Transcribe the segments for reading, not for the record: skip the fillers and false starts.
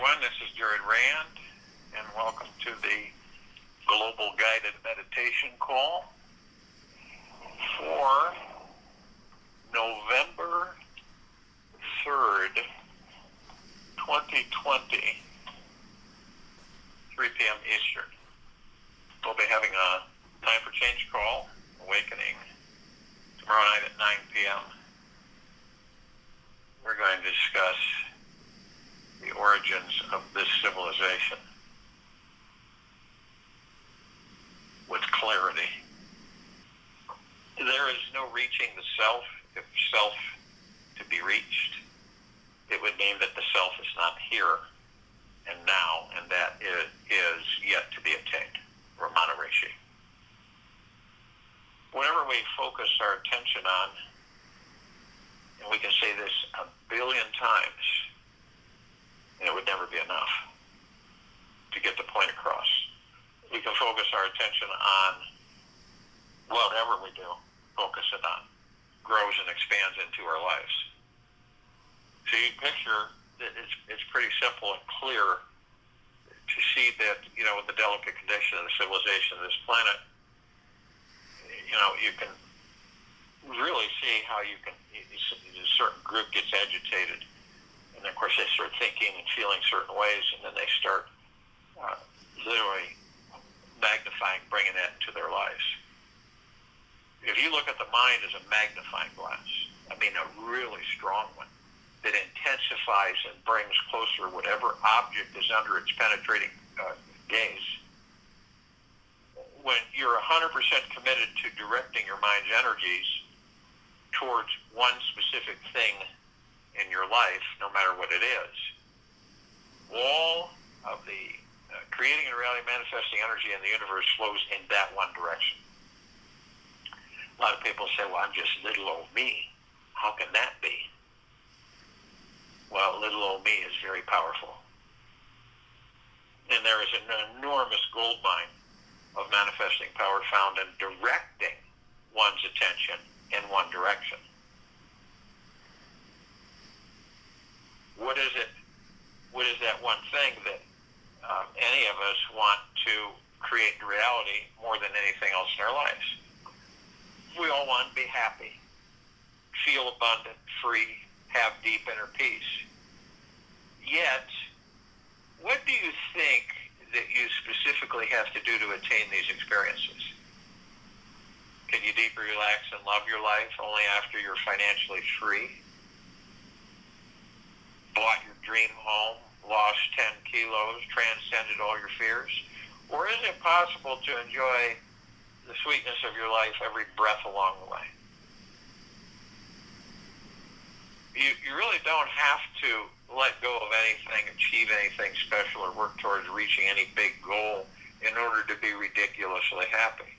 everyone. This is Jared Rand, and welcome to the Global Guided Meditation Call for November 3rd, 2020, 3 p.m. Eastern. We'll be having a Time for Change call, Awakening, tomorrow night at 9 p.m. We're going to discuss the origins of this civilization with clarity. There is no reaching the self. If self to be reached, it would mean that the self is not here and now, and that it is yet to be attained. Ramana Rishi. Whenever we focus our attention on, and we can say this a billion times, and it would never be enough to get the point across. We can focus our attention on whatever we do, focus it on, grows and expands into our lives. So you picture that it's pretty simple and clear to see that, with the delicate condition of the civilization of this planet, you can really see how a certain group gets agitated. And of course, they start thinking and feeling certain ways, and then they start literally magnifying, bringing that into their lives. If you look at the mind as a magnifying glass, a really strong one, that intensifies and brings closer whatever object is under its penetrating gaze, when you're 100% committed to directing your mind's energies towards one specific thing in your life, no matter what it is, all of the creating and reality manifesting energy in the universe flows in that one direction. A lot of people say, well, I'm just little old me. How can that be? Well, little old me is very powerful. And there is an enormous gold mine of manifesting power found in directing one's attention in one direction. What is it? What is that one thing that any of us want to create in reality more than anything else in our lives? We all want to be happy, feel abundant, free, have deep inner peace. Yet, what do you think that you specifically have to do to attain these experiences? Can you deeply relax and love your life only after you're financially free? Bought your dream home, lost 10 kilos, transcended all your fears? Or is it possible to enjoy the sweetness of your life every breath along the way? You really don't have to let go of anything, achieve anything special, or work towards reaching any big goal in order to be ridiculously happy.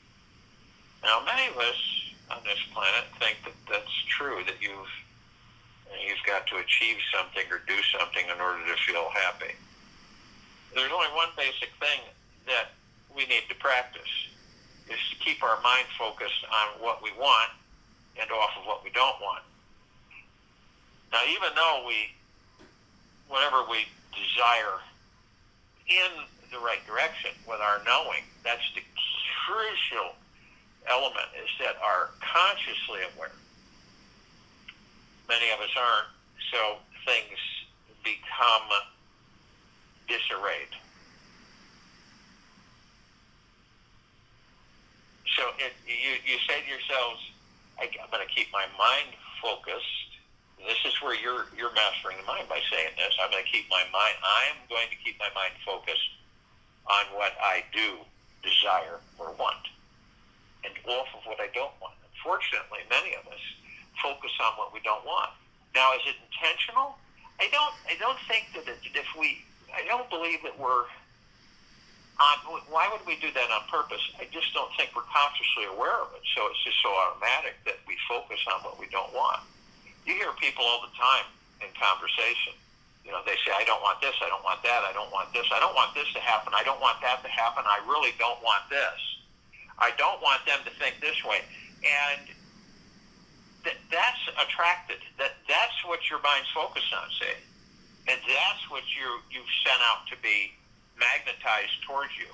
Now, many of us on this planet think that that's true, that you've got to achieve something or do something in order to feel happy. There's only one basic thing that we need to practice, is to keep our mind focused on what we want and off of what we don't want. Now, even though whatever we desire in the right direction with our knowing, that's the crucial element, is that are consciously aware. Many of us aren't, so things become disarrayed. So you say to yourselves, I'm going to keep my mind focused. This is where you're mastering the mind by saying this. I'm going to keep my mind focused on what I do desire or want, and off of what I don't want. Unfortunately, many of us focus on what we don't want. Now, is it intentional? I don't think that I don't believe that we're on. Why would we do that on purpose? I just don't think we're consciously aware of it. So it's just so automatic that we focus on what we don't want. You hear people all the time in conversation. They say, I don't want this, I don't want that, I don't want this, I don't want this to happen, I don't want that to happen, I really don't want this. I don't want them to think this way. And that's attracted. That's what your mind's focused on, see? And that's what you've sent out to be magnetized towards you.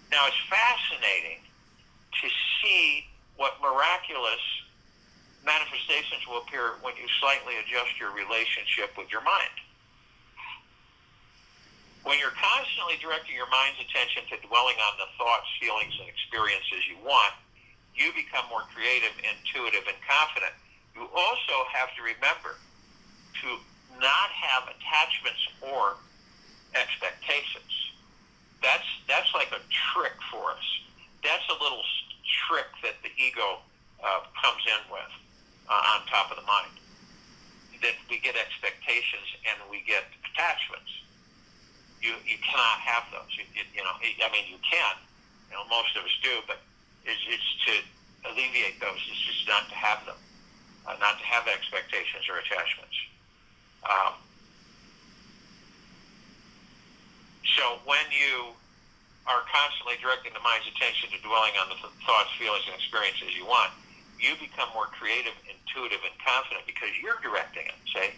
Now, it's fascinating to see what miraculous manifestations will appear when you slightly adjust your relationship with your mind. When you're constantly directing your mind's attention to dwelling on the thoughts, feelings, and experiences you want, you become more creative, intuitive, and confident. You also have to remember to not have attachments or expectations. That's like a trick for us. That's a little trick that the ego comes in with on top of the mind. That we get expectations and we get attachments. You cannot have those. You can. Most of us do, but it's to alleviate those. It's just not to have them, not to have expectations or attachments. So when you are constantly directing the mind's attention to dwelling on the thoughts, feelings, and experiences you want, you become more creative, intuitive, and confident because you're directing it. See?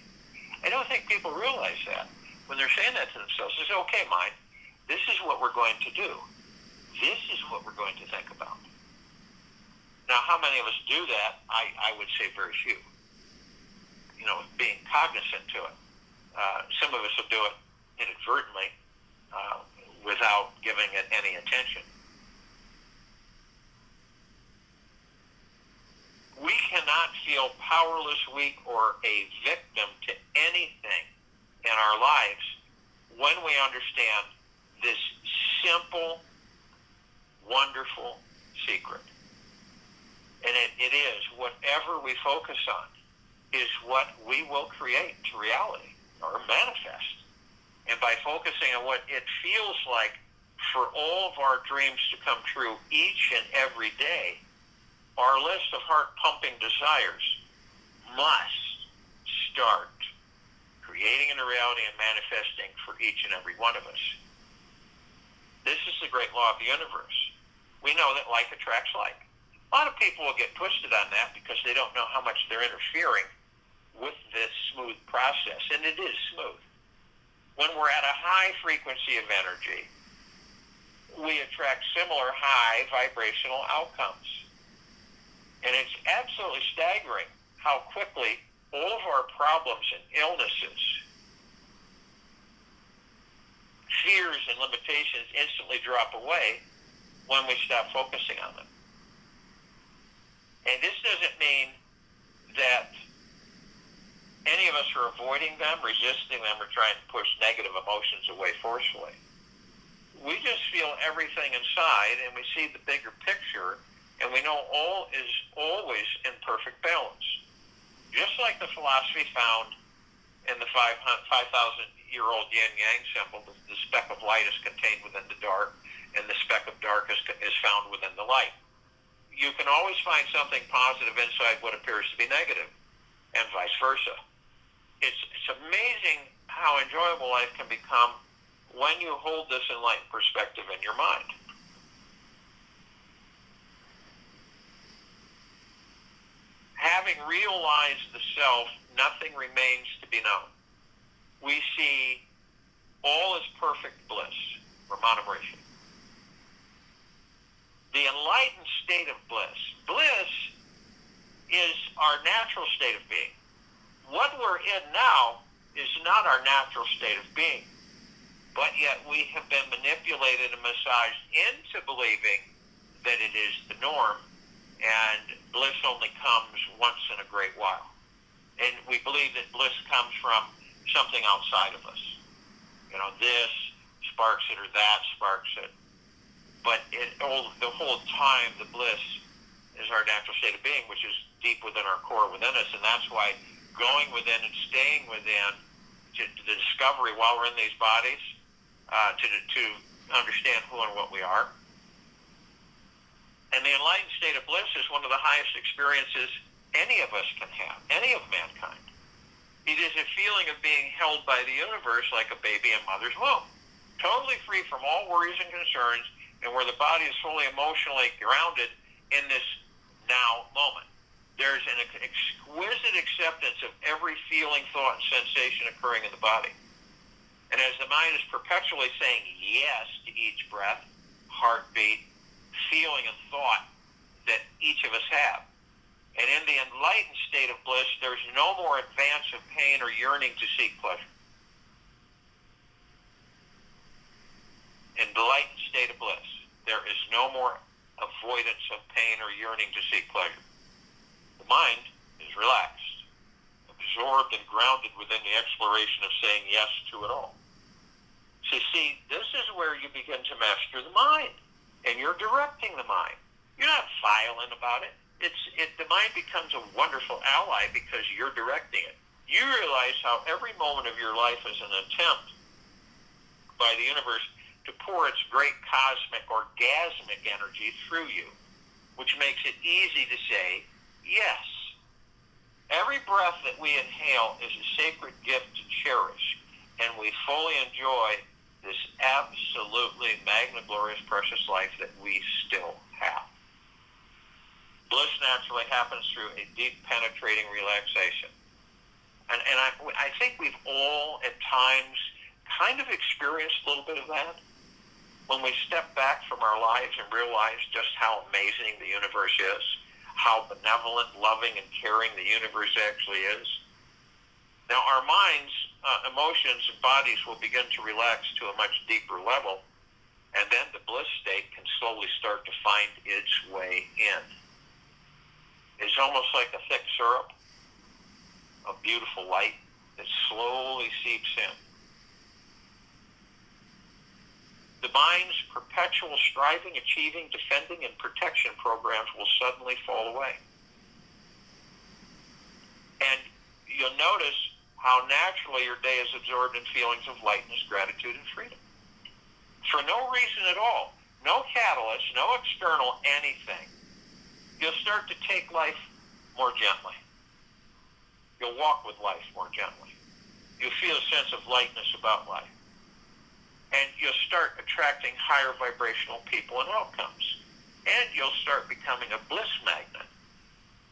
I don't think people realize that. When they're saying that to themselves, they say, okay, mind, this is what we're going to do. This is what we're going to think about. Now, how many of us do that? I would say very few. Being cognizant to it. Some of us will do it inadvertently without giving it any attention. We cannot feel powerless, weak, or a victim to anything in our lives when we understand this simple, wonderful secret. And it is whatever we focus on is what we will create to reality or manifest. And by focusing on what it feels like for all of our dreams to come true each and every day, our list of heart-pumping desires must start creating into reality and manifesting for each and every one of us. This is the great law of the universe. We know that like attracts like. A lot of people will get twisted on that because they don't know how much they're interfering with this smooth process, and it is smooth. When we're at a high frequency of energy, we attract similar high vibrational outcomes. And it's absolutely staggering how quickly all of our problems and illnesses, fears and limitations instantly drop away when we stop focusing on them. And this doesn't mean that any of us are avoiding them, resisting them, or trying to push negative emotions away forcefully. We just feel everything inside, and we see the bigger picture, and we know all is always in perfect balance. Just like the philosophy found in the 5,000-year-old yin-yang symbol, the speck of light is contained within the dark, and the speck of dark is found within the light. You can always find something positive inside what appears to be negative, and vice versa. It's amazing how enjoyable life can become when you hold this enlightened perspective in your mind. Having realized the self, nothing remains to be known. We see all as perfect bliss, Ramana Maharshi. The enlightened state of bliss. Bliss is our natural state of being. What we're in now is not our natural state of being, but yet we have been manipulated and massaged into believing that it is the norm, and bliss only comes once in a great while. And we believe that bliss comes from something outside of us. This sparks it or that sparks it. But the whole time, the bliss is our natural state of being, which is deep within our core, within us, and that's why going within and staying within to the discovery while we're in these bodies, to understand who and what we are. And the enlightened state of bliss is one of the highest experiences any of us can have, any of mankind. It is a feeling of being held by the universe like a baby in mother's womb, totally free from all worries and concerns, and where the body is fully emotionally grounded in this now moment. there's an exquisite acceptance of every feeling, thought, and sensation occurring in the body. And as the mind is perpetually saying yes to each breath, heartbeat, feeling, and thought that each of us have. And in the enlightened state of bliss, there's no more advance of pain or yearning to seek pleasure. In the enlightened state of bliss, there is no more avoidance of pain or yearning to seek pleasure. The mind is relaxed, absorbed and grounded within the exploration of saying yes to it all. So see, this is where you begin to master the mind, and you're directing the mind. You're not violent about it. The mind becomes a wonderful ally because you're directing it. You realize how every moment of your life is an attempt by the universe to pour its great cosmic orgasmic energy through you, which makes it easy to say yes. Every breath that we inhale is a sacred gift to cherish, and we fully enjoy this absolutely magna-glorious, precious life that we still have. Bliss naturally happens through a deep, penetrating relaxation. And I think we've all, at times, kind of experienced a little bit of that. When we step back from our lives and realize just how amazing the universe is, how benevolent, loving, and caring the universe actually is. Now, our minds, emotions, and bodies will begin to relax to a much deeper level, and then the bliss state can slowly start to find its way in. It's almost like a thick syrup of beautiful light that slowly seeps in. The mind's perpetual striving, achieving, defending, and protection programs will suddenly fall away. And you'll notice how naturally your day is absorbed in feelings of lightness, gratitude, and freedom. For no reason at all, no catalyst, no external anything. You'll start to take life more gently. You'll walk with life more gently. You'll feel a sense of lightness about life. And you'll start attracting higher vibrational people and outcomes. And you'll start becoming a bliss magnet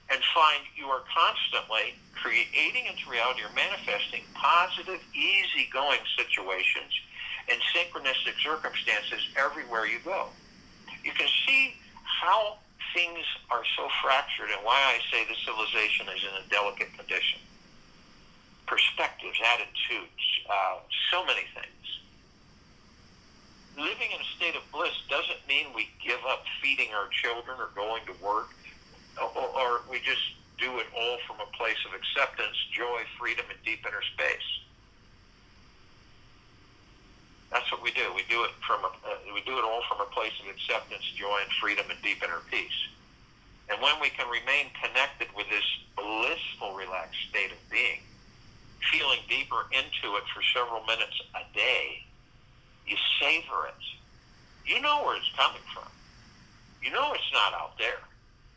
and find you are constantly creating into reality or manifesting positive, easygoing situations and synchronistic circumstances everywhere you go. You can see how things are so fractured and why I say the civilization is in a delicate condition. Perspectives, attitudes, so many things. Living in a state of bliss doesn't mean we give up feeding our children or going to work, or we just do it all from a place of acceptance, joy, freedom, and deep inner space. That's what we do. We do it all from a place of acceptance, joy, and freedom, and deep inner peace. And when we can remain connected with this blissful, relaxed state of being, feeling deeper into it for several minutes a day, you savor it. You know where it's coming from. You know it's not out there.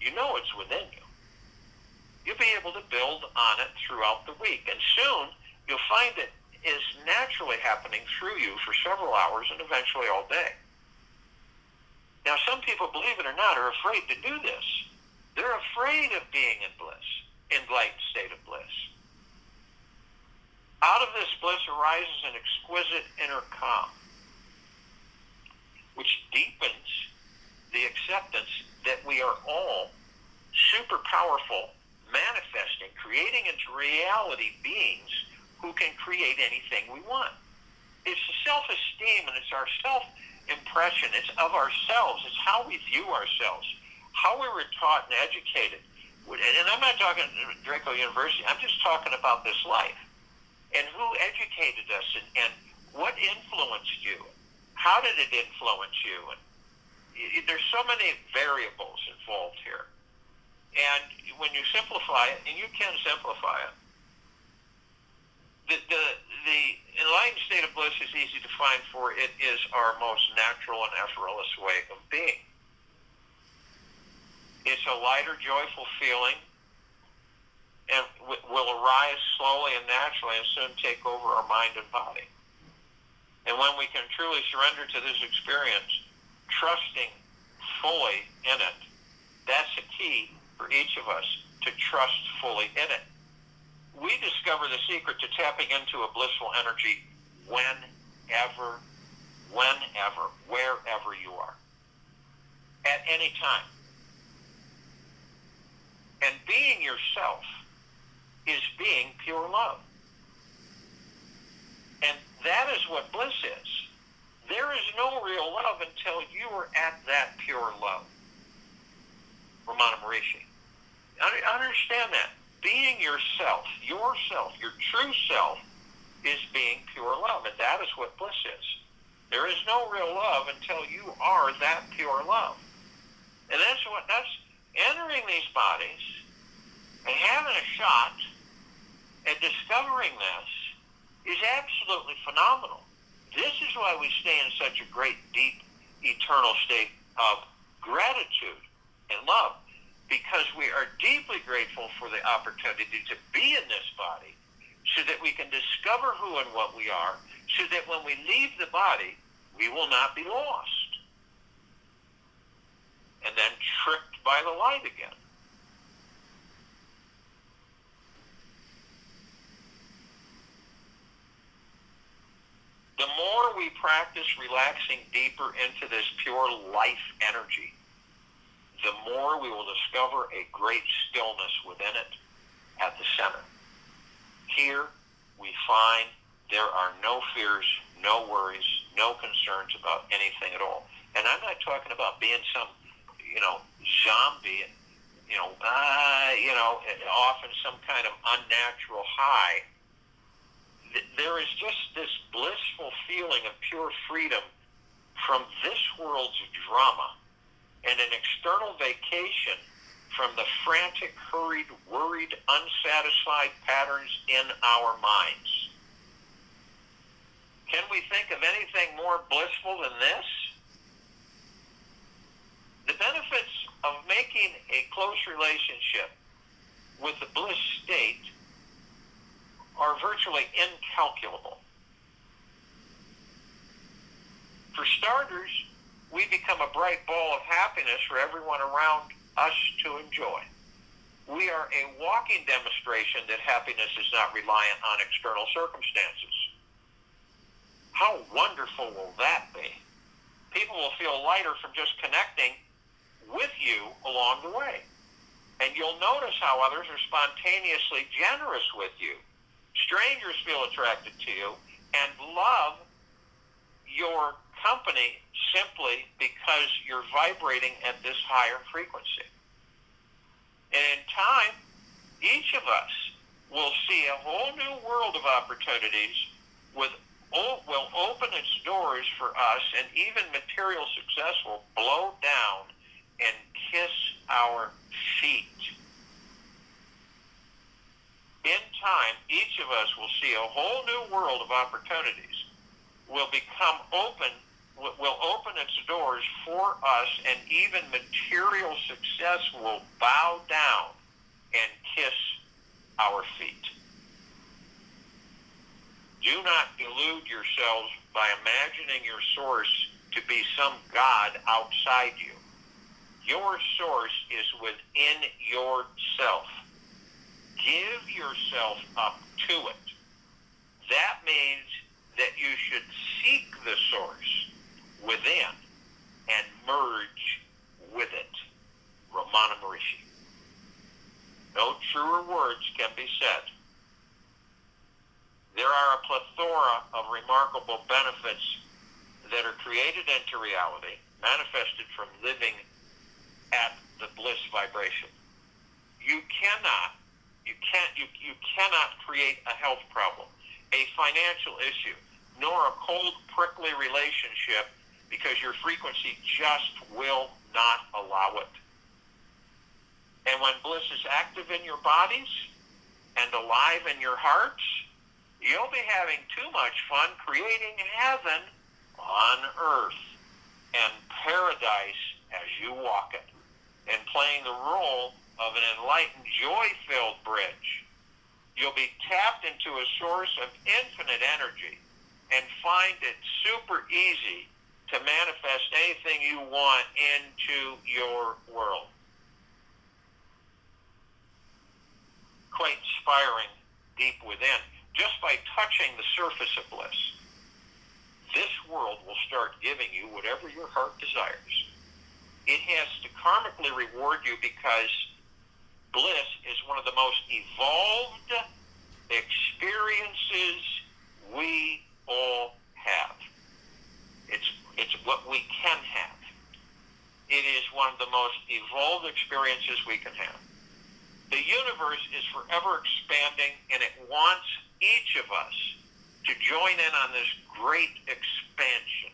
You know it's within you. You'll be able to build on it throughout the week. And soon, you'll find it is naturally happening through you for several hours and eventually all day. Now, some people, believe it or not, are afraid to do this. They're afraid of being in bliss, enlightened state of bliss. Out of this bliss arises an exquisite inner calm, which deepens the acceptance that we are all super powerful, manifesting, creating into reality beings who can create anything we want. It's the self-esteem and it's our self-impression. It's of ourselves. It's how we view ourselves, how we were taught and educated. And I'm not talking Draco University. I'm just talking about this life. And who educated us and what influenced you? How did it influence you? And there's so many variables involved here. And when you simplify it, and you can simplify it, the enlightened state of bliss is easy to find, for it is our most natural and effortless way of being. It's a lighter, joyful feeling, and will arise slowly and naturally and soon take over our mind and body. And when we can truly surrender to this experience, trusting fully in it, that's a key for each of us to trust fully in it. We discover the secret to tapping into a blissful energy whenever, wherever you are, at any time. And being yourself is being pure love. And that is what bliss is. There is no real love until you are at that pure love. Ramana Maharishi. Understand that. Being yourself, your true self, is being pure love. And that is what bliss is. There is no real love until you are that pure love. And that's entering these bodies and having a shot at discovering this is absolutely phenomenal. This is why we stay in such a great, deep, eternal state of gratitude and love, because we are deeply grateful for the opportunity to be in this body so that we can discover who and what we are, so that when we leave the body, we will not be lost and then tricked by the light again. The more we practice relaxing deeper into this pure life energy, the more we will discover a great stillness within it at the center. Here we find there are no fears, no worries, no concerns about anything at all. And I'm not talking about being some, zombie, off in some kind of unnatural high. There is just this blissful feeling of pure freedom from this world's drama and an external vacation from the frantic, hurried, worried, unsatisfied patterns in our minds. Can we think of anything more blissful than this? The benefits of making a close relationship with the bliss state are virtually incalculable. For starters, we become a bright ball of happiness for everyone around us to enjoy. We are a walking demonstration that happiness is not reliant on external circumstances. How wonderful will that be? People will feel lighter from just connecting with you along the way. And you'll notice how others are spontaneously generous with you. Strangers feel attracted to you and love your company simply because you're vibrating at this higher frequency. And in time, each of us will see a whole new world of opportunities will open its doors for us, and even material success will blow down and kiss our feet. In time, each of us will see a whole new world of opportunities will open its doors for us, and even material success will bow down and kiss our feet. Do not delude yourselves by imagining your source to be some God outside you. Your source is within yourself. Give yourself up to it. That means that you should seek the source within and merge with it. Ramana Maharishi. No truer words can be said. There are a plethora of remarkable benefits that are created into reality, manifested from living at the bliss vibration. You cannot create a health problem, a financial issue, nor a cold, prickly relationship, because your frequency just will not allow it. And when bliss is active in your bodies and alive in your hearts, you'll be having too much fun creating heaven on earth and paradise as you walk it, and playing the role of an enlightened, joy-filled bridge. You'll be tapped into a source of infinite energy and find it super easy to manifest anything you want into your world. quite inspiring deep within. Just by touching the surface of bliss, this world will start giving you whatever your heart desires. It has to karmically reward you because bliss is one of the most evolved experiences we all have. It's what we can have. It is one of the most evolved experiences we can have. The universe is forever expanding, and it wants each of us to join in on this great expansion.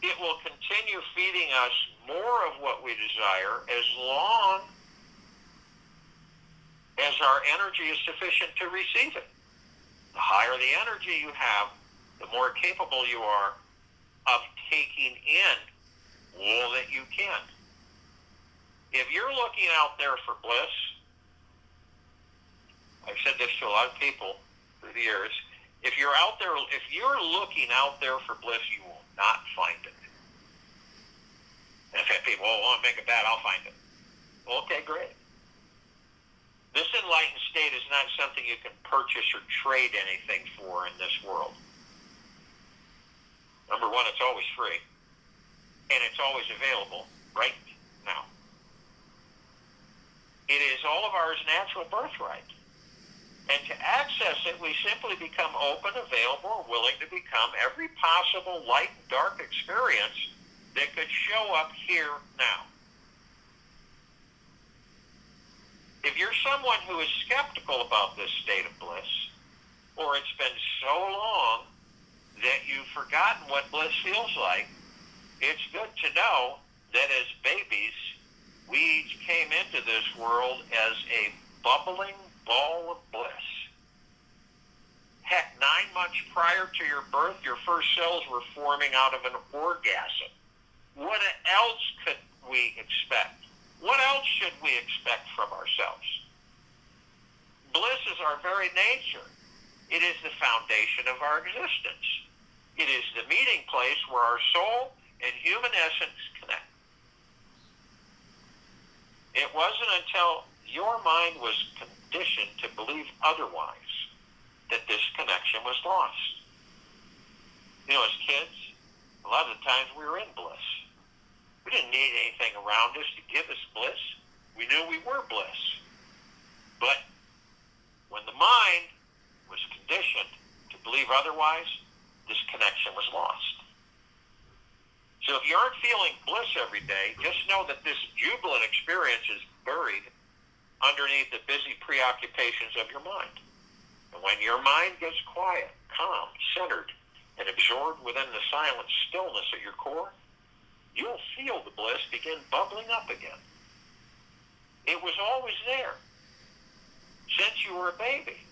It will continue feeding us more of what we desire as long as our energy is sufficient to receive it. The higher the energy you have, the more capable you are of taking in all that you can. If you're looking out there for bliss, I've said this to a lot of people through the years, if you're looking out there for bliss, you will not find it. And I've had people, I want to make it bad, I'll find it. Well, okay, great. This enlightened state is not something you can purchase or trade anything for in this world. Number one, it's always free. And it's always available right now. It is all of ours natural birthright. And to access it, we simply become open, available, willing to become every possible light and dark experience that could show up here now. If you're someone who is skeptical about this state of bliss, or it's been so long that you've forgotten what bliss feels like, it's good to know that as babies, we each came into this world as a bubbling ball of bliss. Heck, 9 months prior to your birth, your first cells were forming out of an orgasm. What else could we expect? What else should we expect from ourselves? Bliss is our very nature. It is the foundation of our existence. It is the meeting place where our soul and human essence connect. It wasn't until your mind was conditioned to believe otherwise that this connection was lost. You know, as kids, a lot of the times we were in bliss. We didn't need anything around us to give us bliss. We knew we were bliss. But when the mind was conditioned to believe otherwise, this connection was lost. So if you aren't feeling bliss every day, just know that this jubilant experience is buried underneath the busy preoccupations of your mind. And when your mind gets quiet, calm, centered, and absorbed within the silent stillness at your core, you'll feel the bliss begin bubbling up again. It was always there since you were a baby,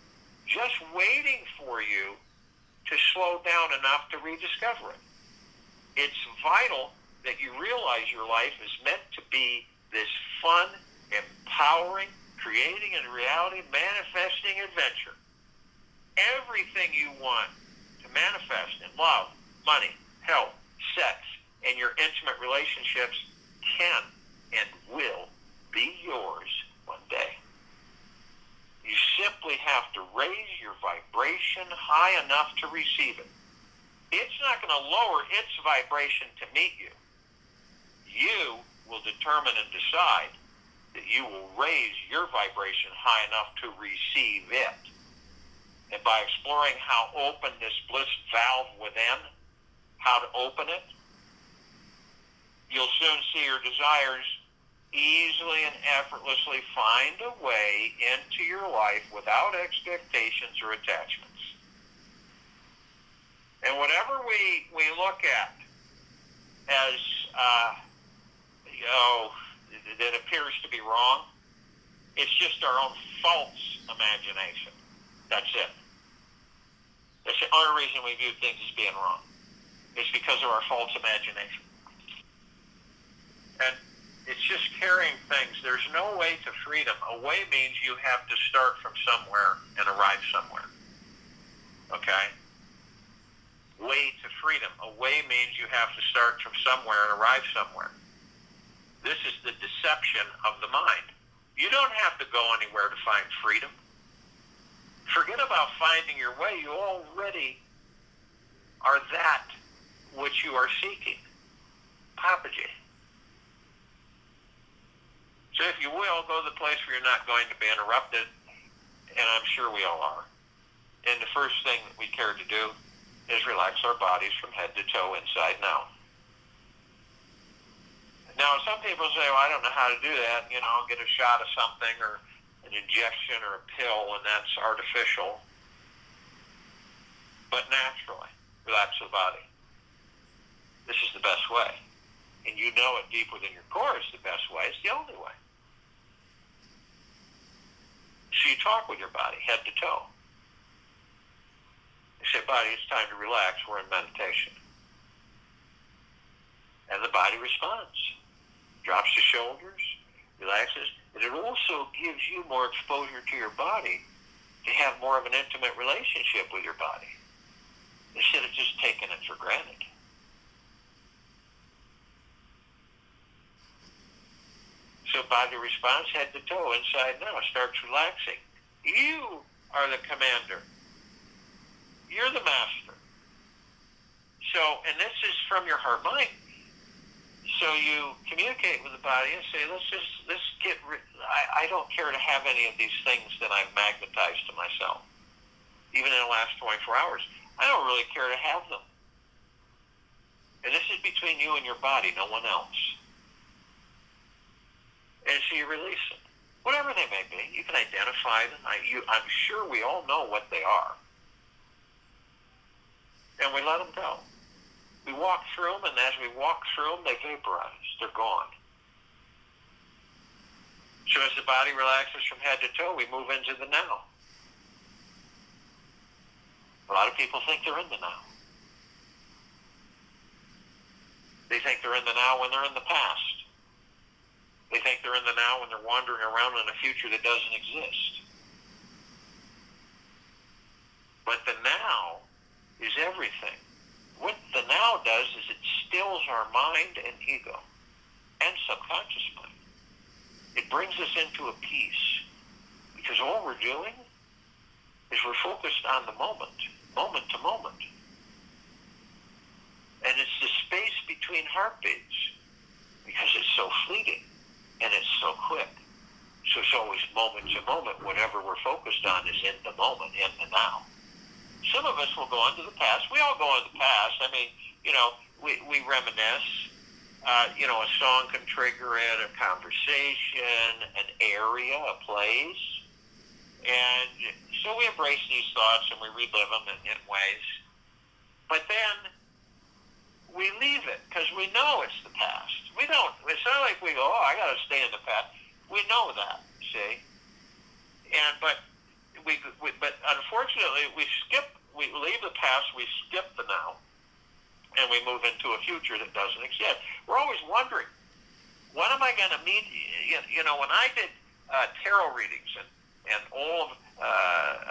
just waiting for you to slow down enough to rediscover it. It's vital that you realize your life is meant to be this fun, empowering, creating in reality, manifesting adventure. Everything you want to manifest in love, money, health, sex, and your intimate relationships can and will be yours one day. You simply have to raise your vibration high enough to receive it. It's not going to lower its vibration to meet you. You will determine and decide that you will raise your vibration high enough to receive it. And by exploring how open this bliss valve within, how to open it, you'll soon see your desires easily and effortlessly find a way into your life without expectations or attachments. And whatever we look at as, that appears to be wrong, it's just our own false imagination. That's it. That's the only reason we view things as being wrong. It's because of our false imagination. And it's just carrying things. There's no way to freedom. A way means you have to start from somewhere and arrive somewhere. Okay? Way to freedom. A way means you have to start from somewhere and arrive somewhere. This is the deception of the mind. You don't have to go anywhere to find freedom. Forget about finding your way. You already are that which you are seeking. Papaji. So if you will, go to the place where you're not going to be interrupted, and I'm sure we all are. And the first thing that we care to do is relax our bodies from head to toe, inside and out. Now, some people say, well, I don't know how to do that. You know, get a shot of something or an injection or a pill, and that's artificial. But naturally, relax the body. This is the best way. And you know it deep within your core is the best way. It's the only way. So you talk with your body, head to toe. You say, body, it's time to relax. We're in meditation. And the body responds. Drops the shoulders, relaxes. And it also gives you more exposure to your body to have more of an intimate relationship with your body, instead of just taking it for granted. So body response, head to toe, inside and out, starts relaxing. You are the commander. You're the master. So, and this is from your heart mind. So you communicate with the body and say, let's get I don't care to have any of these things that I've magnetized to myself. Even in the last 24 hours, I don't really care to have them. And this is between you and your body, no one else. And so you release them, whatever they may be. You can identify them. I'm sure we all know what they are. And we let them go. We walk through them, and as we walk through them, they vaporize. They're gone. So as the body relaxes from head to toe, we move into the now. A lot of people think they're in the now. They think they're in the now when they're in the past. They think they're in the now when they're wandering around in a future that doesn't exist. But the now is everything. What the now does is it stills our mind and ego and subconscious mind. It brings us into a peace, because all we're doing is we're focused on the moment to moment. And it's the space between heartbeats, because it's so fleeting and it's so quick. So it's always moment to moment. Whatever we're focused on is in the moment, in the now. Some of us will go into the past. We all go into the past. I mean, you know, we reminisce. You know, a song can trigger it, a conversation, an area, a place. And so we embrace these thoughts and we relive them in ways. But then we leave it because we know it's the past. We don't. It's not like we go, oh, I got to stay in the past. We know that, see? But unfortunately, we leave the past, we skip the now, and we move into a future that doesn't exist. We're always wondering, when am I going to meet? You know, when I did tarot readings and all of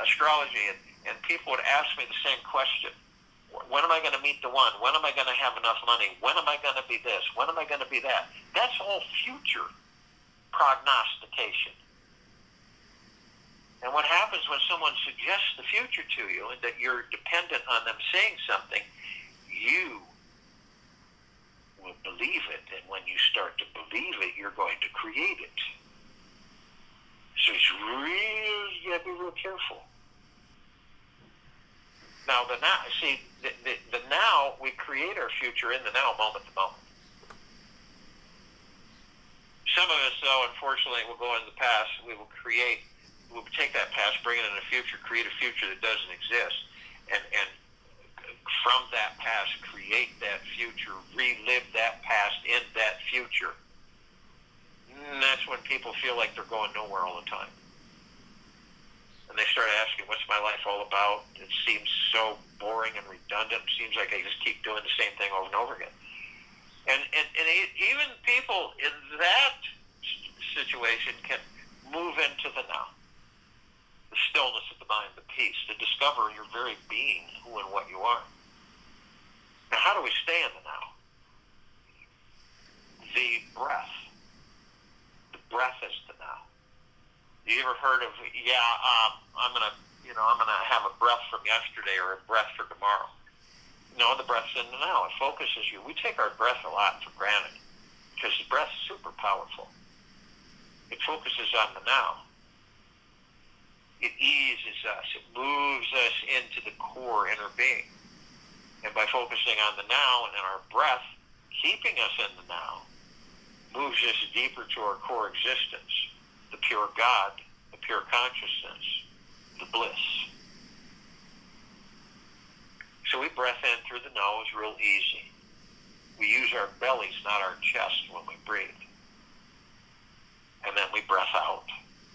astrology, and people would ask me the same question: when am I going to meet the one? When am I going to have enough money? When am I going to be this? When am I going to be that? That's all future prognostication. And what happens when someone suggests the future to you and that you're dependent on them saying something, you will believe it. And when you start to believe it, you're going to create it. So it's really, you got to be real careful. Now, the now, we create our future in the now, moment to moment. Some of us, though, unfortunately, will go into the past. We'll take that past, bring it in the future, create a future that doesn't exist, and from that past, create that future, relive that past in that future. And that's when people feel like they're going nowhere all the time. And they start asking, what's my life all about? It seems so boring and redundant. It seems like I just keep doing the same thing over and over again. And even people in that situation can move into the now. The stillness of the mind, the peace, to discover your very being, who and what you are. Now, how do we stay in the now? The breath. The breath is the now. You ever heard of, I'm going to, I'm going to have a breath from yesterday or a breath for tomorrow. No, the breath's in the now. It focuses you. We take our breath a lot for granted because the breath's super powerful. It focuses on the now. It eases us. It moves us into the core inner being. And by focusing on the now and in our breath, keeping us in the now, moves us deeper to our core existence, the pure God, the pure consciousness, the bliss. So we breath in through the nose real easy. We use our bellies, not our chest, when we breathe. And then we breath out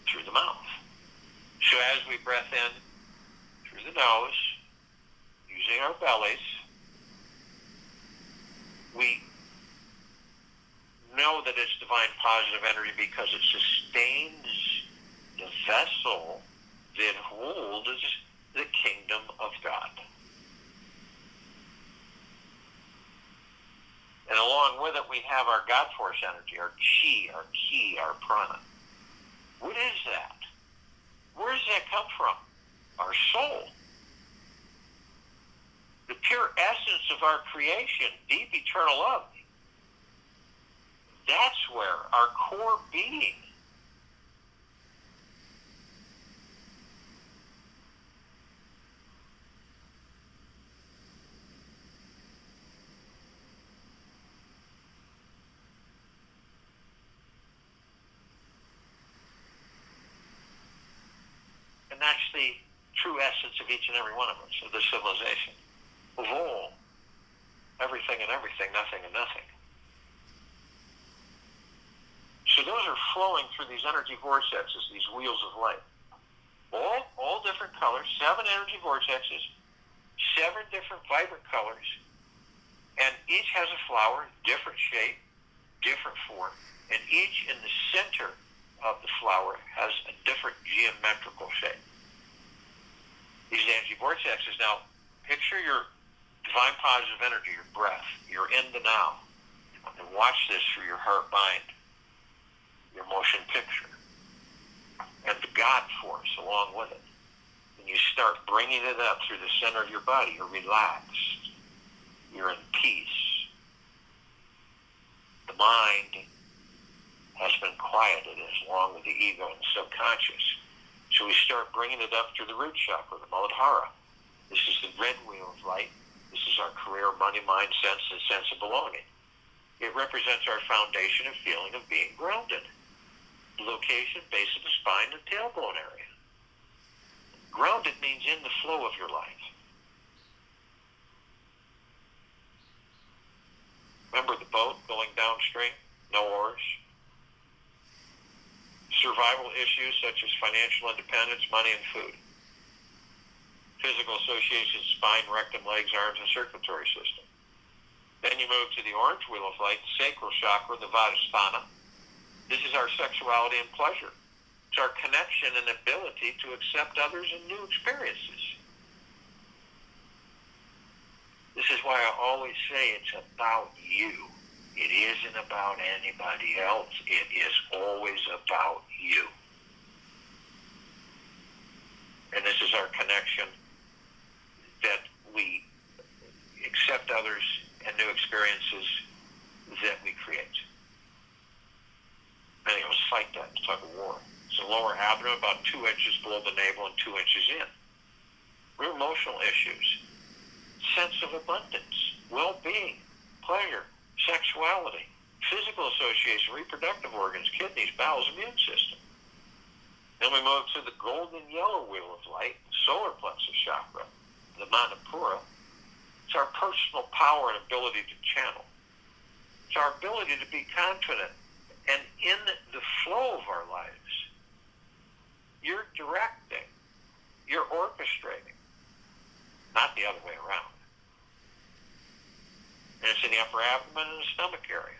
through the mouth. So as we breath in through the nose, using our bellies, we know that it's divine positive energy because it sustains the vessel that holds the kingdom of God. And along with it, we have our God force energy, our chi, our ki, our prana. What is that? Where does that come from? Our soul. The pure essence of our creation, deep eternal love. That's where our core being. And that's the true essence of each and every one of us, of this civilization. Of all, everything and everything, nothing and nothing. So those are flowing through these energy vortexes, these wheels of light. All different colors, 7 energy vortexes, 7 different vibrant colors, and each has a flower, different shape, different form, and each in the center of the flower has a different geometrical shape. These energy vortexes, now picture your divine positive energy, your breath. You're in the now. And watch this through your heart mind, your motion picture, and the God force along with it. And you start bringing it up through the center of your body. You're relaxed. You're in peace. The mind has been quieted along with the ego and the subconscious. So we start bringing it up through the root chakra, the Muladhara. This is the red wheel of light. This is our career, money, mind, sense, and sense of belonging. It represents our foundation and feeling of being grounded. The location, base of the spine, the tailbone area. Grounded means in the flow of your life. Remember the boat going downstream? No oars. Survival issues such as financial independence, money, and food. Physical associations, spine, rectum, legs, arms, and circulatory system. Then you move to the orange wheel of light, the sacral chakra, the Vadasthana. This is our sexuality and pleasure. It's our connection and ability to accept others and new experiences. This is why I always say it's about you. It isn't about anybody else. It is always about you. And this is our connection that we accept others and new experiences that we create. Many of us fight that. It's like a war. It's the lower abdomen about 2 inches below the navel and 2 inches in. Real emotional issues. Sense of abundance, well-being, pleasure, sexuality, physical association, reproductive organs, kidneys, bowels, immune system. Then we move to the golden yellow wheel of light, solar plexus chakra, the Manipura. It's our personal power and ability to channel. It's our ability to be confident. And in the flow of our lives, you're directing, you're orchestrating, not the other way around. And it's in the upper abdomen and the stomach area.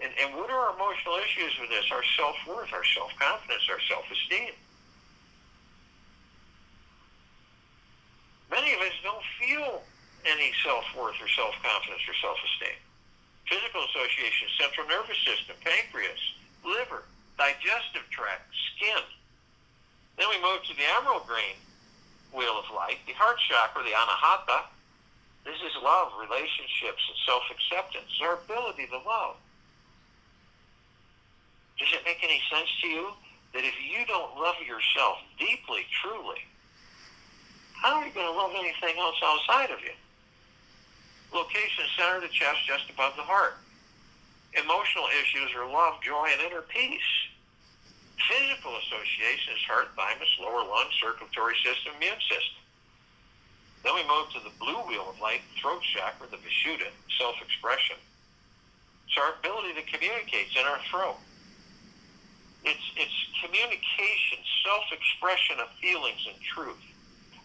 And what are our emotional issues with this? Our self-worth, our self-confidence, our self-esteem. Many of us don't feel any self-worth or self-confidence or self-esteem. Physical association, central nervous system, pancreas, liver, digestive tract, skin. Then we move to the emerald green wheel of light, the heart chakra, the anahata. This is love, relationships, and self-acceptance. It's our ability to love. Does it make any sense to you that if you don't love yourself deeply, truly, how are you going to love anything else outside of you? Location, center of the chest, just above the heart. Emotional issues are love, joy, and inner peace. Physical association is heart, thymus, lower lung, circulatory system, immune system. Then we move to the blue wheel of light, throat chakra, the vishuddha, self-expression. It's our ability to communicate. It's in our throat. It's communication, self-expression of feelings and truth.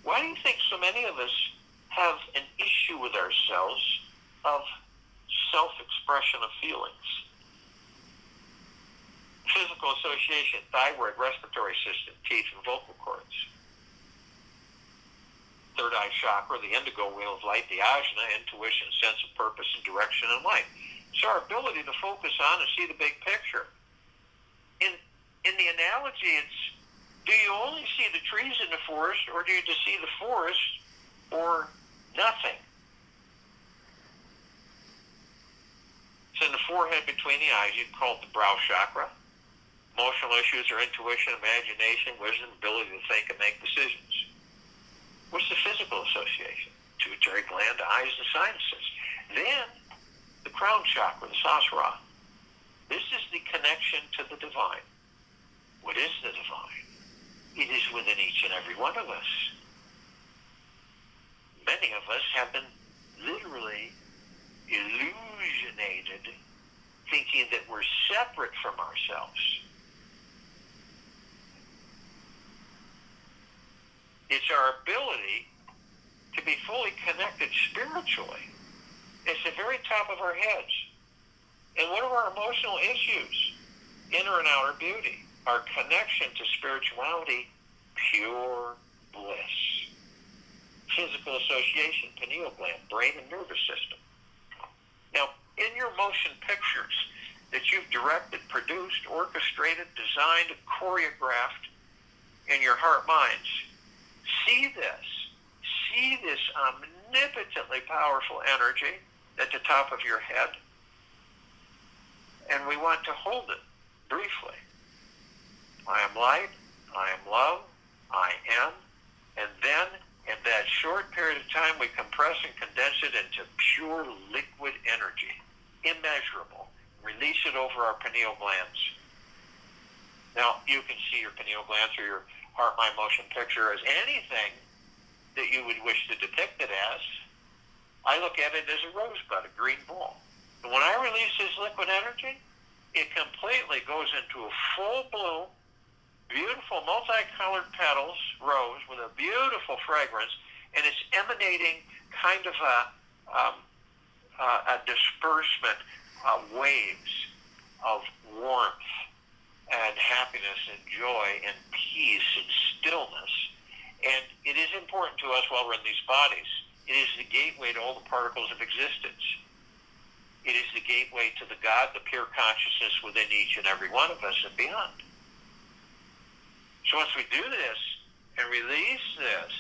Why do you think so many of us have an issue with ourselves of self-expression of feelings? Physical association, thyroid, respiratory system, teeth, and vocal cords. Third eye chakra, the indigo wheel of light, the ajna, intuition, sense of purpose, and direction in life. It's our ability to focus on and see the big picture. In the analogy, it's, do you only see the trees in the forest, or do you just see the forest or nothing? It's in the forehead between the eyes. You'd call it the brow chakra. Emotional issues are intuition, imagination, wisdom, ability to think and make decisions. What's the physical association? Pituitary gland, eyes, and sinuses. Then, the crown chakra, the sasra. This is the connection to the divine. What is the divine? It is within each and every one of us. Many of us have been literally illusionated, thinking that we're separate from ourselves. It's our ability to be fully connected spiritually. It's the very top of our heads. And what are our emotional issues? Inner and outer beauty. Our connection to spirituality, pure bliss. Physical association, pineal gland, brain and nervous system. Now, in your motion pictures that you've directed, produced, orchestrated, designed, and choreographed in your heart minds, see this omnipotently powerful energy at the top of your head, and we want to hold it briefly. I am light, I am love, I am, and then in that short period of time we compress and condense it into pure liquid energy, immeasurable. Release it over our pineal glands. Now, you can see your pineal gland through your heart-mind motion picture as anything that you would wish to depict it as. I look at it as a rosebud, a green ball. And when I release this liquid energy, it completely goes into a full bloom, beautiful multicolored petals, rose with a beautiful fragrance, and it's emanating kind of a disbursement, waves of warmth and happiness and joy and peace and stillness. And it is important to us while we're in these bodies. It is the gateway to all the particles of existence. It is the gateway to the God, the pure consciousness within each and every one of us and beyond. So once we do this and release this,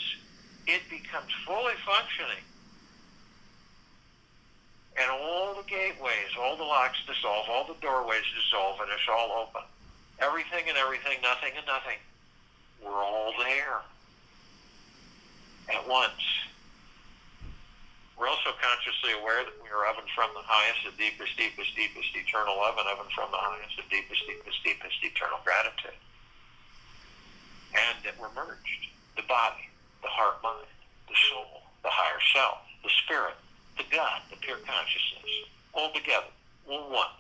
it becomes fully functioning. And all the gateways, all the locks dissolve, all the doorways dissolve, and it's all open. Everything and everything, nothing and nothing. We're all there at once. We're also consciously aware that we are of and from the highest, the deepest, deepest, deepest eternal love, and of and from the highest, the deepest, deepest, deepest eternal gratitude. And that we're merged. The body, the heart, mind, the soul, the higher self, the spirit, the God, the pure consciousness, all together, all one.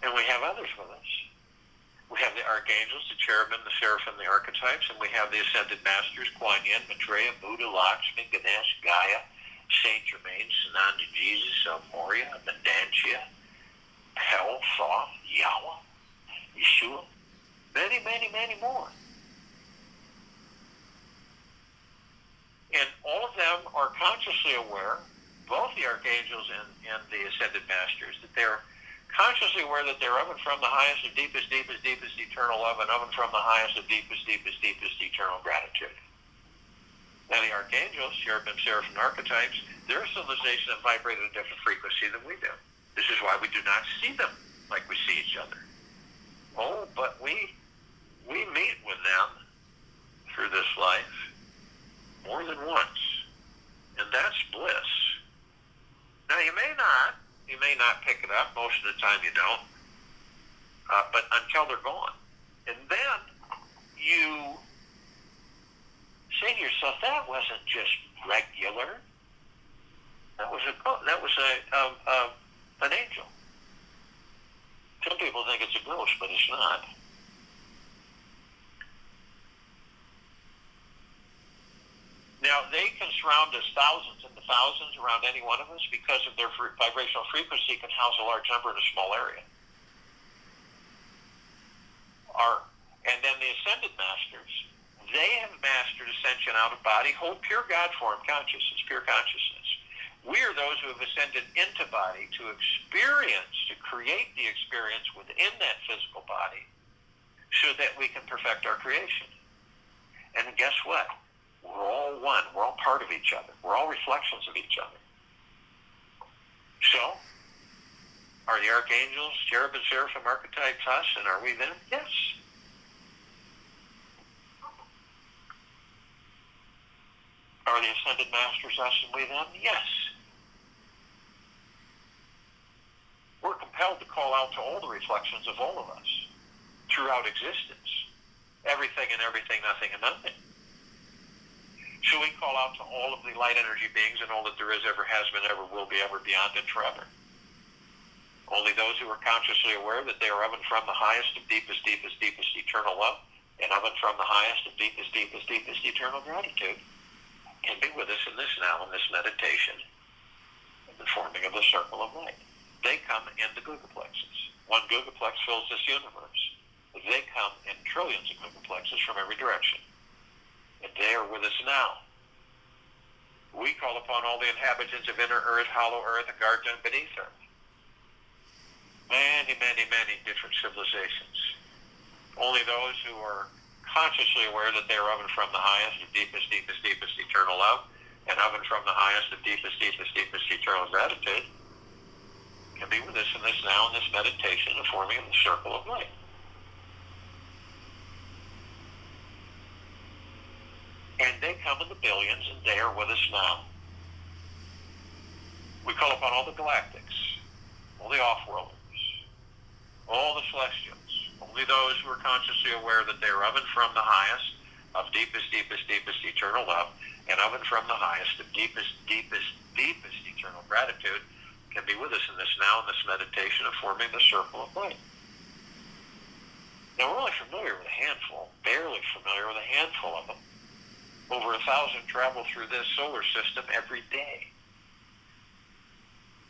And we have others with us. We have the archangels, the cherubim, the seraphim, the archetypes, and we have the ascended masters, Kuan Yin, Maitreya, Buddha, Lakshmi, Ganesh, Gaia, Saint Germain, Sananda, Jesus, Moria, Mandantia, Hell, Thoth, Yahweh, Yeshua, many, many, many more. And all of them are consciously aware, both the archangels and the ascended masters, that they're consciously aware that they're of and from the highest and deepest, deepest, deepest eternal love, and of and from the highest and deepest, deepest, deepest eternal gratitude. Now the archangels, cherubim, seraphim, and archetypes, they're a civilization that vibrate at a different frequency than we do. This is why we do not see them like we see each other. Oh, but we meet with them through this life more than once, and that's bliss. Now you may not pick it up. Most of the time you don't, but until they're gone, and then you say to yourself, that wasn't just regular. That was an angel. Some people think it's a ghost, but it's not. Now, they can surround us thousands and thousands around any one of us because of their vibrational frequency can house a large number in a small area. And then the ascended masters, they have mastered ascension out of body, hold pure God form consciousness, pure consciousness. We are those who have ascended into body to experience, to create the experience within that physical body so that we can perfect our creation. And guess what? We're all one. We're all part of each other. We're all reflections of each other. So, are the archangels, cherubim, seraphim, archetypes us, and are we them? Yes. Are the ascended masters us and we them? Yes. We're compelled to call out to all the reflections of all of us throughout existence. Everything and everything, nothing and nothing. So we call out to all of the light energy beings and all that there is, ever has been, ever will be, ever beyond, and forever. Only those who are consciously aware that they are of and from the highest of deepest, deepest, deepest eternal love, and of and from the highest of deepest, deepest, deepest eternal gratitude can be with us in this now, in this meditation, in the forming of the circle of light. They come in the gigaplexes. One gigaplex fills this universe. They come in trillions of gigaplexes from every direction. And they are with us now. We call upon all the inhabitants of inner earth, hollow earth, and garden beneath earth. Many, many, many different civilizations. Only those who are consciously aware that they are of and from the highest, of deepest, deepest, deepest eternal love, and of and from the highest, of deepest, deepest, deepest eternal gratitude can be with us in this now, in this meditation of forming the circle of light. And they come in the billions, and they are with us now. We call upon all the galactics, all the off-worlders, all the celestials, only those who are consciously aware that they are of and from the highest, of deepest, deepest, deepest eternal love, and of and from the highest, of deepest, deepest, deepest eternal gratitude, can be with us in this now, in this meditation of forming the circle of light. Now, we're only familiar with a handful, barely familiar with a handful of them. Over 1,000 travel through this solar system every day.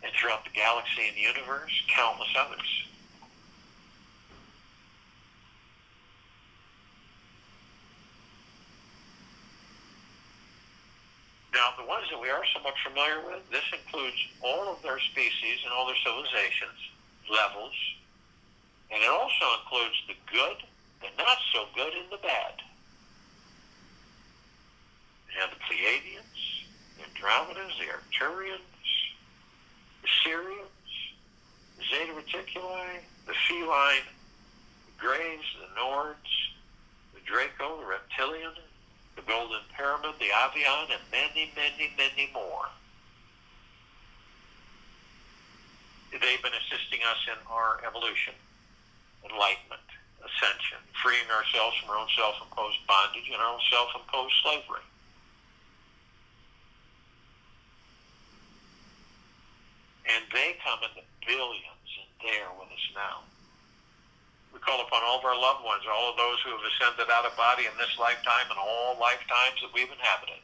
And throughout the galaxy and the universe, countless others. Now, the ones that we are somewhat familiar with, this includes all of their species and all their civilizations, levels, and it also includes the good, the not so good, and the bad. And the Pleiadians, the Andromedas, the Arcturians, the Sirians, the Zeta Reticuli, the Feline, the Greys, the Nords, the Draco, the Reptilian, the Golden Pyramid, the Avian, and many, many, many more. They've been assisting us in our evolution, enlightenment, ascension, freeing ourselves from our own self-imposed bondage and our own self-imposed slavery. And they come in the billions, and they are with us now. We call upon all of our loved ones, all of those who have ascended out of body in this lifetime and all lifetimes that we've inhabited.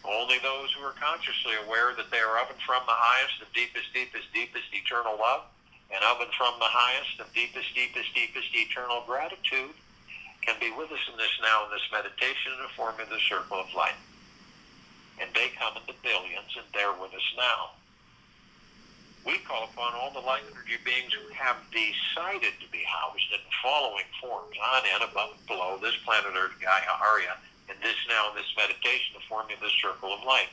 Only those who are consciously aware that they are of and from the highest, of deepest, deepest, deepest eternal love, and of and from the highest, of deepest, deepest, deepest eternal gratitude can be with us in this now, in this meditation, and forming the circle of light. and they come in the billions, and they're with us now. We call upon all the light energy beings who have decided to be housed in the following forms, on and above and below this planet Earth, Gaia, Arya, and this now in this meditation, the forming this circle of light.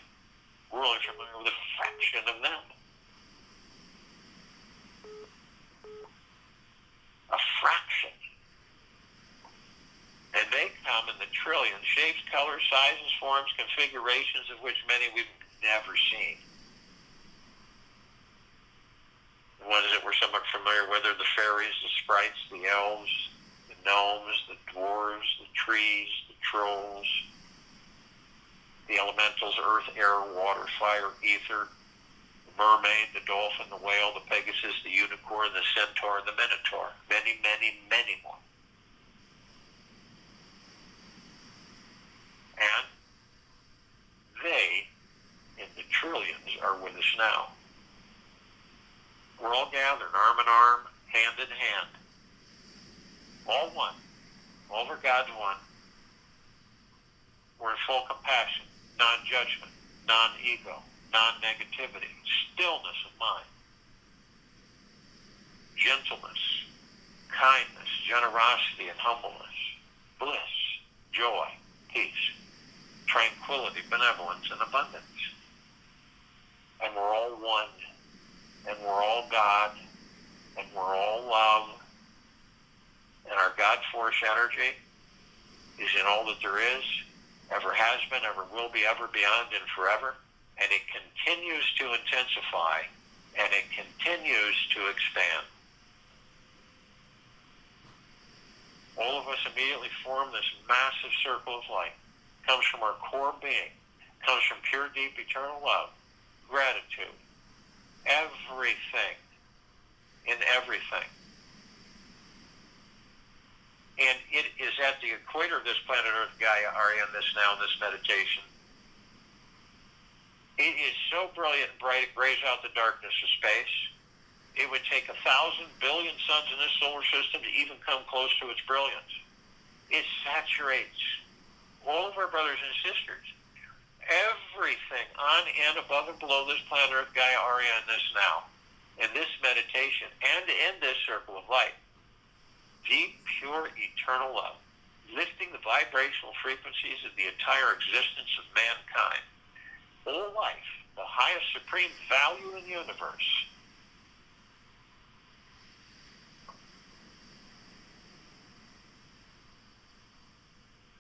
We're only familiar with a fraction of them. A fraction. And they come in the trillion shapes, colors, sizes, forms, configurations of which many we've never seen. The ones that we're somewhat familiar with are the fairies, the sprites, the elves, the gnomes, the dwarves, the trees, the trolls, the elementals, earth, air, water, fire, ether, the mermaid, the dolphin, the whale, the pegasus, the unicorn, the centaur, and the minotaur. Many, many, many more. And they, in the trillions, are with us now. We're all gathered, arm in arm, hand in hand. All one. All for God's one. We're in full compassion, non-judgment, non-ego, non-negativity, stillness of mind, gentleness, kindness, generosity, and humbleness, bliss, joy, peace, tranquility, benevolence, and abundance. And we're all one. And we're all God, and we're all love, and our God force energy is in all that there is, ever has been, ever will be, ever beyond, and forever, and it continues to intensify, and it continues to expand. All of us immediately form this massive circle of light. It comes from our core being, it comes from pure, deep, eternal love, gratitude, everything in everything. And it is at the equator of this planet Earth, Gaia, Arya, and this now, in this meditation. It is so brilliant and bright, it grays out the darkness of space. It would take 1,000 billion suns in this solar system to even come close to its brilliance. It saturates all of our brothers and sisters. Everything on and above and below this planet Earth, Gaia, Arya, and this now, in this meditation, and in this circle of light. Deep, pure, eternal love, lifting the vibrational frequencies of the entire existence of mankind. All life, the highest supreme value in the universe.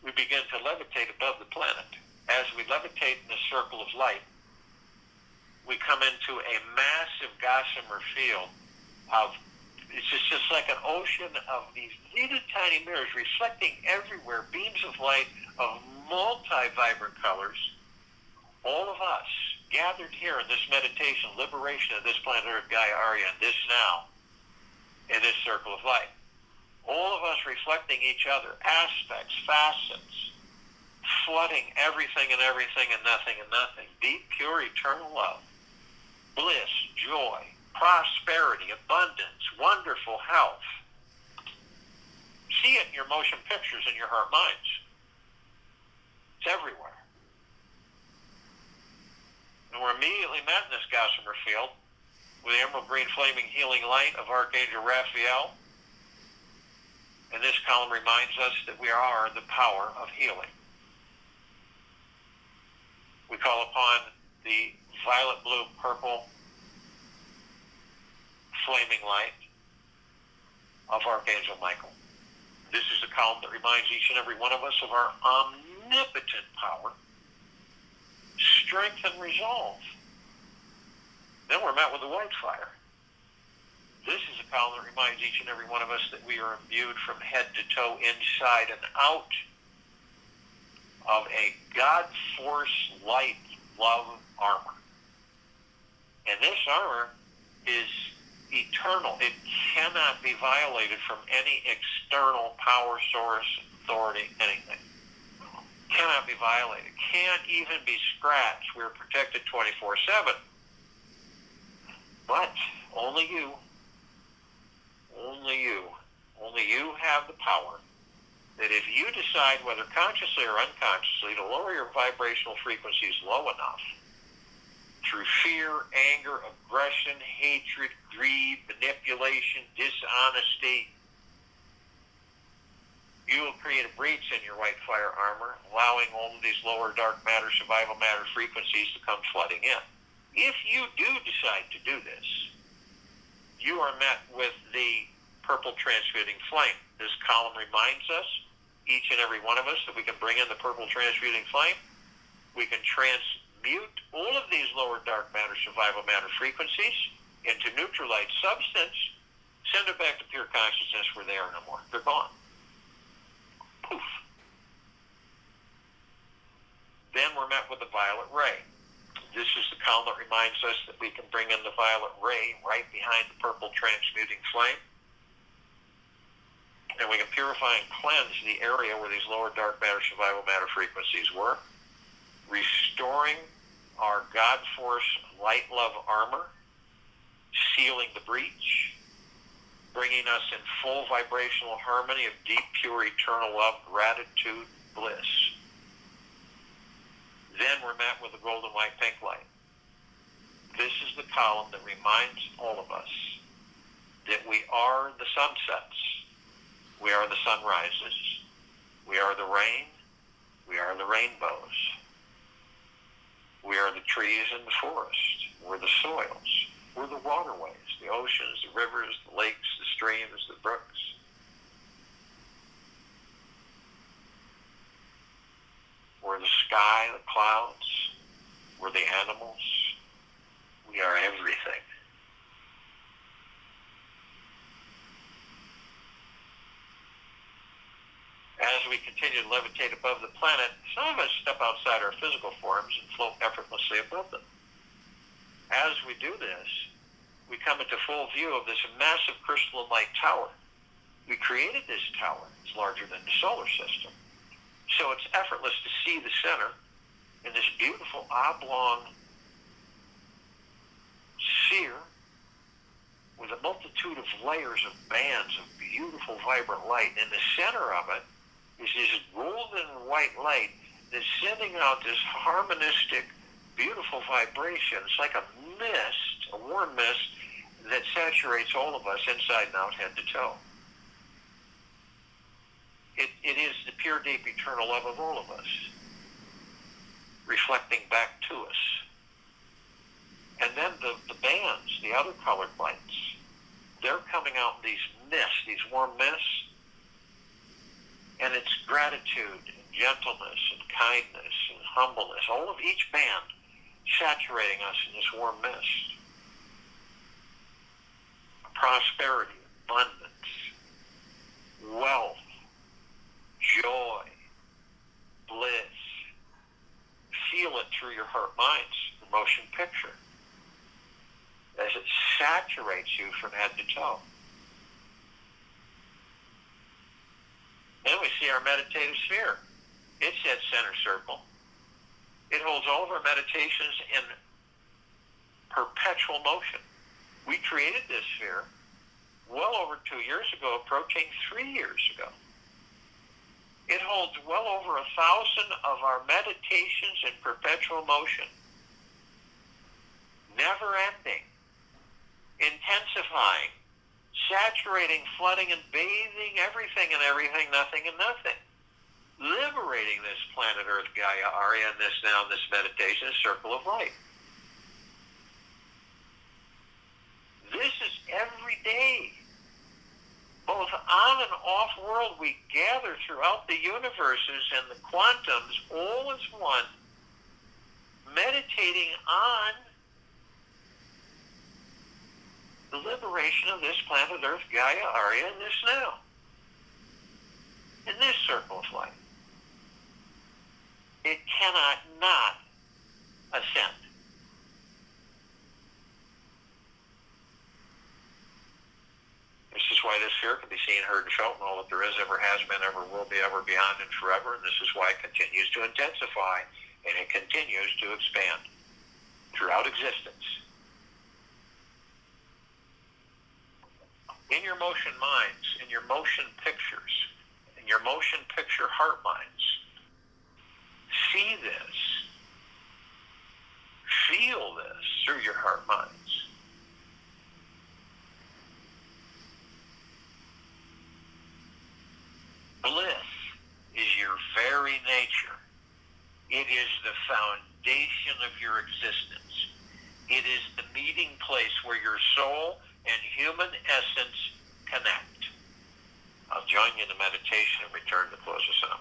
We begin to levitate above the planet. As we levitate in the circle of light, we come into a massive gossamer field of, it's just like an ocean of these little tiny mirrors reflecting everywhere, beams of light of multi-vibrant colors. All of us gathered here in this meditation, liberation of this planet Earth, Gaia, Arya, and this now, in this circle of light. All of us reflecting each other, aspects, facets, flooding everything and everything and nothing. Deep, pure, eternal love. Bliss, joy, prosperity, abundance, wonderful health. See it in your motion pictures in your heart minds. It's everywhere. And we're immediately met in this gossamer field with the emerald green flaming healing light of Archangel Raphael. And this column reminds us that we are the power of healing. We call upon the violet, blue, purple flaming light of Archangel Michael. This is the column that reminds each and every one of us of our omnipotent power, strength, and resolve. Then we're met with the white fire. This is a column that reminds each and every one of us that we are imbued from head to toe, inside and out, of a God force light love armor. And this armor is eternal. It cannot be violated from any external power source, authority, anything. Cannot be violated. Can't even be scratched. We're protected 24/7. But only you have the power that if you decide, whether consciously or unconsciously, to lower your vibrational frequencies low enough through fear, anger, aggression, hatred, greed, manipulation, dishonesty, you will create a breach in your white fire armor, allowing all of these lower dark matter, survival matter frequencies to come flooding in. If you do decide to do this, you are met with the purple transmuting flame. This column reminds us, each and every one of us, that we can bring in the purple transmuting flame. We can transmute all of these lower dark matter, survival matter frequencies into neutralized substance, send it back to pure consciousness where they are no more. They're gone. Poof. Then we're met with the violet ray. This is the column that reminds us that we can bring in the violet ray right behind the purple transmuting flame. And we can purify and cleanse the area where these lower dark matter, survival matter frequencies were, restoring our God Force light love armor, sealing the breach, bringing us in full vibrational harmony of deep, pure, eternal love, gratitude, bliss. Then we're met with the golden white pink light. This is the column that reminds all of us that we are the sunsets, we are the sunrises, we are the rain, we are the rainbows, we are the trees and the forest, we're the soils, we're the waterways, the oceans, the rivers, the lakes, the streams, the brooks. We're the sky, the clouds, we're the animals, we are everything. As we continue to levitate above the planet, some of us step outside our physical forms and float effortlessly above them. As we do this, we come into full view of this massive crystalline light tower. We created this tower. It's larger than the solar system. So it's effortless to see the center in this beautiful oblong sphere with a multitude of layers of bands of beautiful, vibrant light. In the center of it is this golden white light that's sending out this harmonistic, beautiful vibration. It's like a mist, a warm mist that saturates all of us inside and out, head to toe. It is the pure, deep, eternal love of all of us, reflecting back to us. And then the bands, the other colored lights, they're coming out in these mists, these warm mists, and it's gratitude and gentleness and kindness and humbleness, all of each band saturating us in this warm mist. Prosperity, abundance, wealth, joy, bliss. Feel it through your heart minds, the motion picture, as it saturates you from head to toe. Then we see our meditative sphere. It's that center circle. It holds all of our meditations in perpetual motion. We created this sphere well over 2 years ago, approaching 3 years ago. It holds well over 1,000 of our meditations in perpetual motion, never ending, intensifying, saturating, flooding, and bathing everything and everything, nothing and nothing. Liberating this planet Earth, Gaia, Arya, and this meditation circle of light. This is every day. Both on and off world, we gather throughout the universes and the quantums, all as one, meditating on the liberation of this planet Earth, Gaia, Arya, and this now. In this circle of light. It cannot not ascend. This is why this sphere can be seen, heard, and felt, and all that there is, ever has been, ever will be, ever beyond, and forever. And this is why it continues to intensify, and it continues to expand throughout existence. In your motion minds, in your motion pictures, in your motion picture heart minds see this, feel this through your heart minds. Bliss is your very nature. It is the foundation of your existence. It is the meeting place where your soul and human essence connect. I'll join you in the meditation and return to close us out.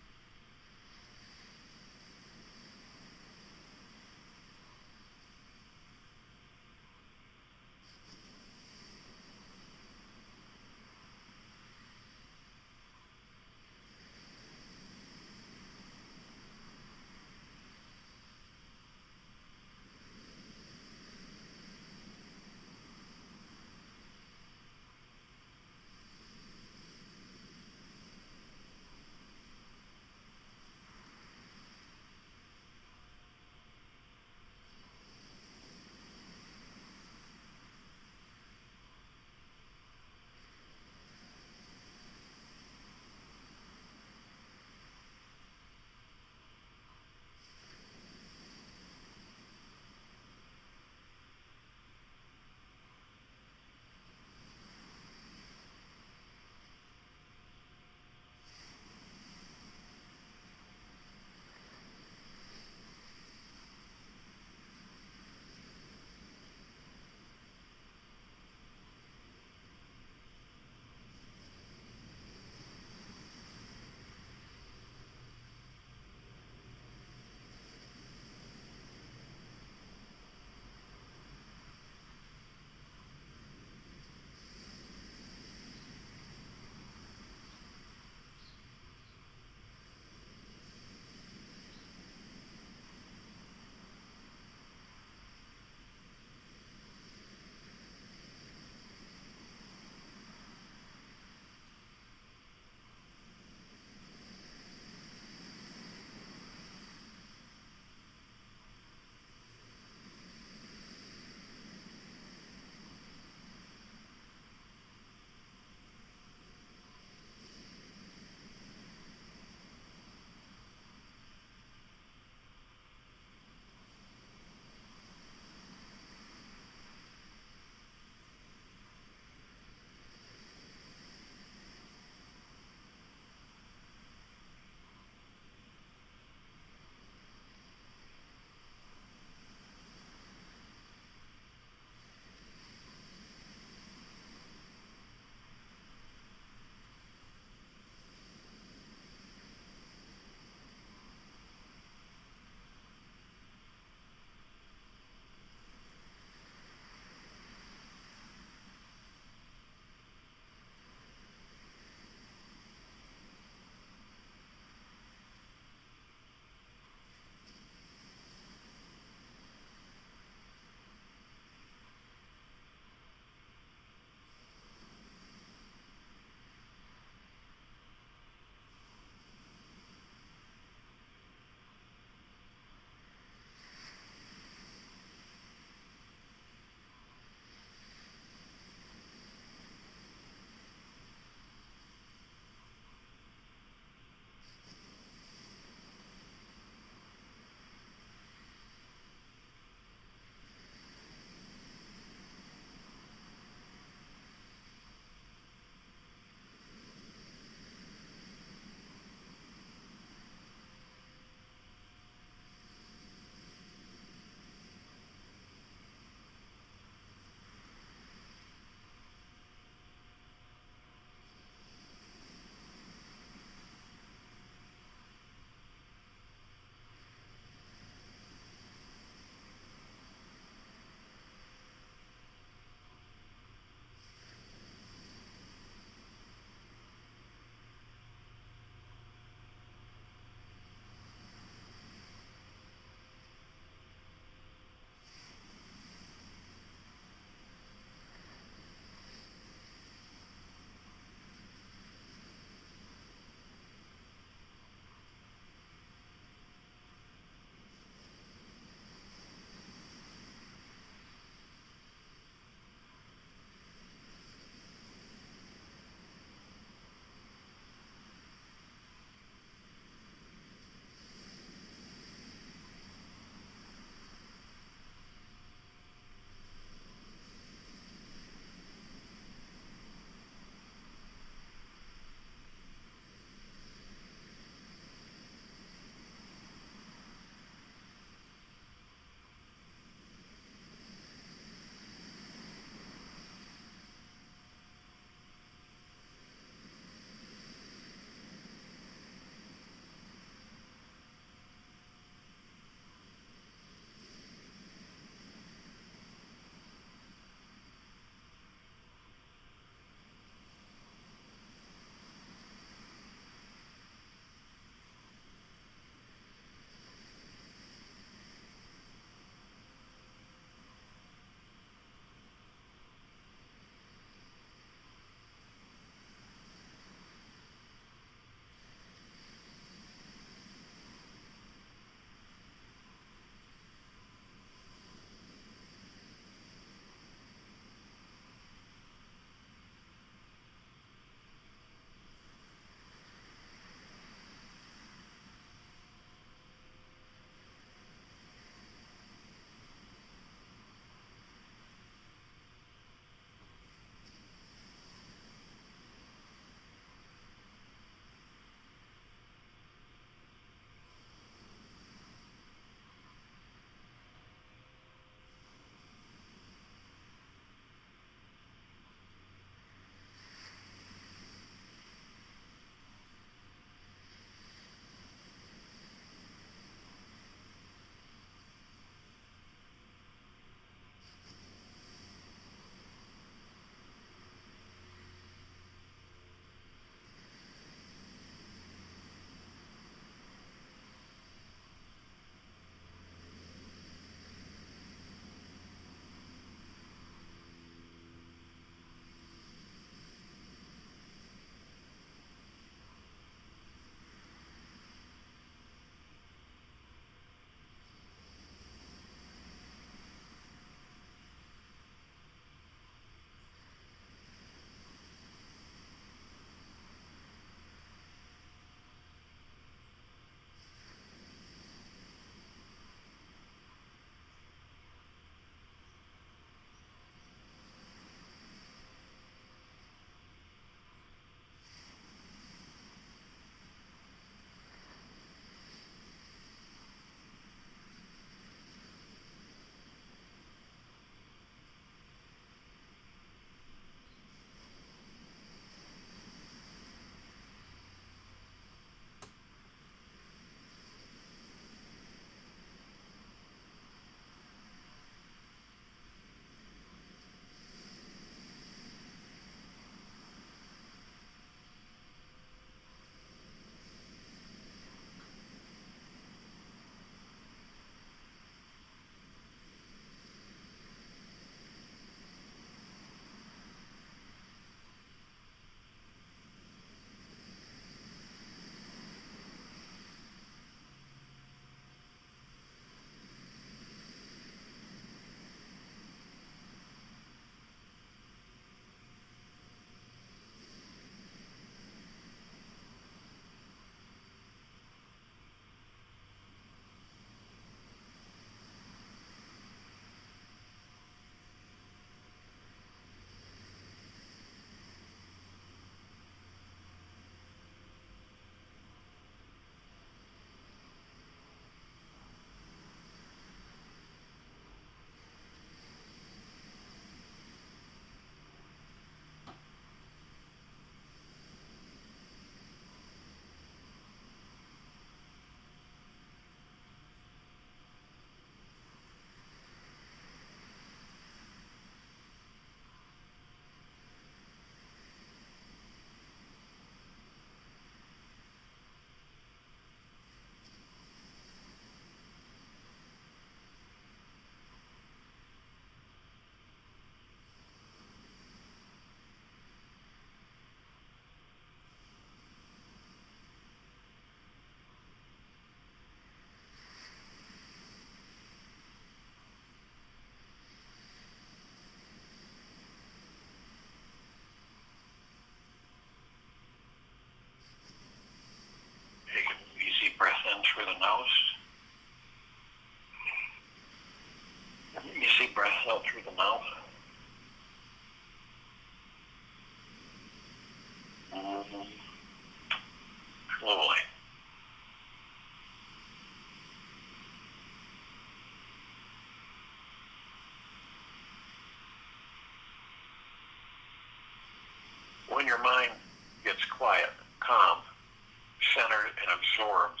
absorbed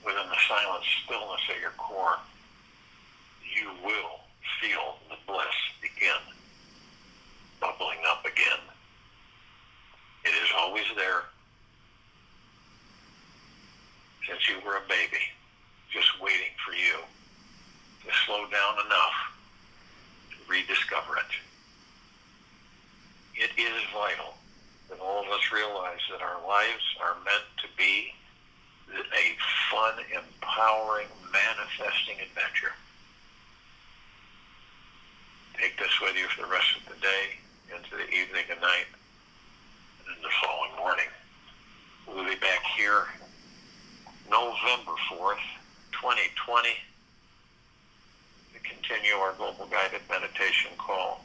within the silent stillness of your core, you will feel the bliss begin bubbling up again. It is always there since you were a baby, just waiting for you to slow down enough to rediscover it. It is vital that all of us realize that our lives are meant to be a fun, empowering, manifesting adventure. Take this with you for the rest of the day, into the evening and night, and in the following morning. We'll be back here November 4th, 2020, to continue our Global Guided Meditation call.